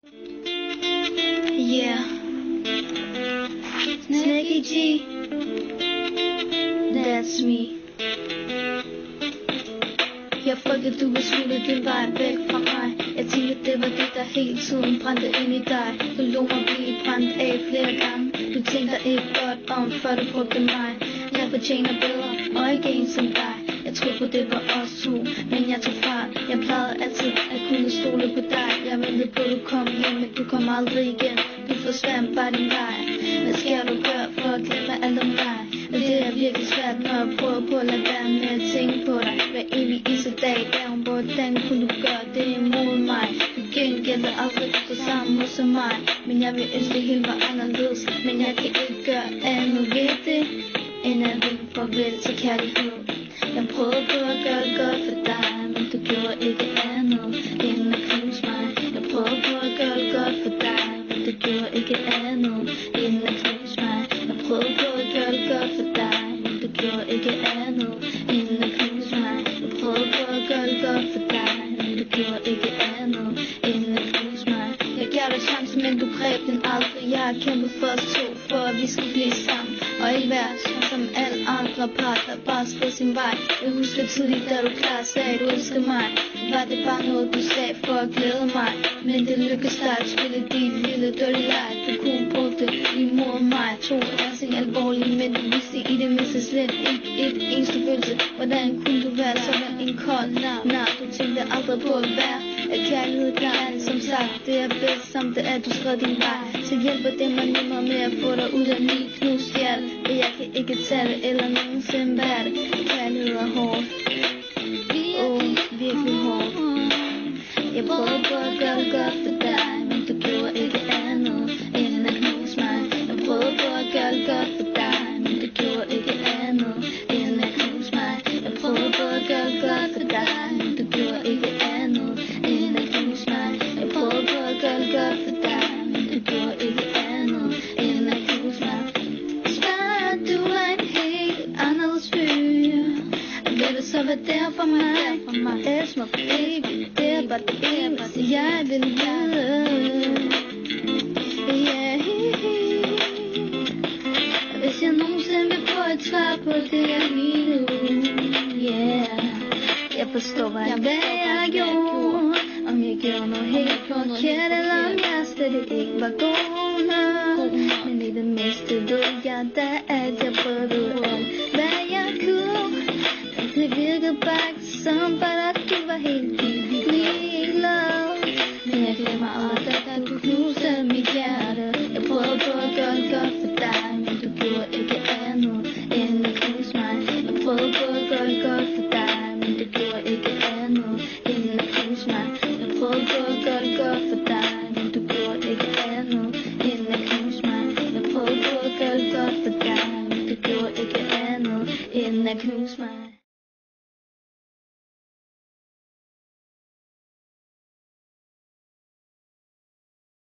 Yeah, Snakey G, that's me. Jeg frygtede du var smuttet din vej væk fra mig. Jeg tænkte det var det der hele tiden brændte ind i dig. Du lå mig blive brændt af flere gange. Du tænkte ikke godt om før du brugte mig. Jeg fortjener bedre og ikke en som dig. Jeg troede på det var os to, men jeg tog fra. Jeg plejede altid at kunne stole på dig. Jeg ventede på du kom hjem, men du kom aldrig igen. Du forsvandt bare din vej. Hvad skal du gøre for at glemme alt om dig? Men det er virkelig svært, når jeg prøver på at lade være med at tænke på dig. Hver evig eneste dag, hvordan kunne du gøre det imod mig? Du gengældte aldrig på samme måde som mig. Men jeg vil ønske det hele var anderledes. Men jeg kan ikke gøre andet ved det, end at vinke farvel til kærlighed. Jeg prøvede på at gøre det godt for dig, men du gjorde ikke andet end at knuse mig. Jeg prøvede på at gøre det godt for dig, men du gjorde ikke andet end at knuse mig. Jeg prøvede på at gøre det godt for dig, men du gjorde ikke andet end at knuse mig. Jeg prøvede på at gøre det godt for dig, men du gjorde ikke andet end at knuse mig. Jeg gav dig chancen, men du greb den aldrig. Jeg har kæmpet for os to, for at vi skal blive sammen og ikke være som alle andre par, der bare skal sin vej. Jeg husker tidligt, da du klart sagde, at du elsker mig. Var det bare noget, du sagde for at glæde mig? Men det lykkedes dig at spille dit lille dirty leg. Du kunne bruge det imod mig. Tog alting alvorligt, men du vidste i det mindste slet ikke et eneste følelse. Hvordan kunne du være sådan en kold nar? Du tænkte aldrig på at være at kærlighed kan. Som sagt, det er bedst som det er, du skrev din vej. Så hjælper det mig nemmere med at få dig ud af min knust hjerte. Og jeg kan ikke tage det eller nogensinde være det. Kærlighed er hårdt. Virkelig hårdt. Jeg prøvede på at gøre det godt for dig, men du gjorde ikke andet end at knuse mig. Jeg prøvede på at gøre det godt for dig, men du gjorde ikke andet end at knuse mig. Jeg prøvede på at gøre det godt for dig, men du gjorde ikke andet end at knuse mig. Jeg prøvede på at gøre det godt for dig, men du gjorde ikke andet end at knuse mig. Svar, du er en helt anderledes fyr. Vil du så være der for mig? Elsk mig, baby. Det er bare det eneste, jeg vil vide. Yeah. Hvis jeg nogensinde vil få et svar på det, jeg lige nu. Yeah. Jeg forstår, hvad jeg gjorde. Om jeg gjorde noget helt forkert, eller om jeg slet ikke var god nok. Men i det mindste ved jeg da, at jeg prøvede alt, hvad jeg kunne. Det virkede bare som bare, at du var helt ligeglad. Men jeg glemmer aldrig, da du knuste mit hjerte. Jeg prøvede på at gøre det godt for dig, men du gjorde ikke andet end at knuse mig. Jeg prøvede på at gøre det godt for dig, men du gjorde ikke andet end at knuse mig. Jeg prøvede på at gøre det godt for dig, men du gjorde ikke andet end at knuse mig. Jeg prøvede på at gøre det godt for dig, men du gjorde ikke andet end at knuse mig.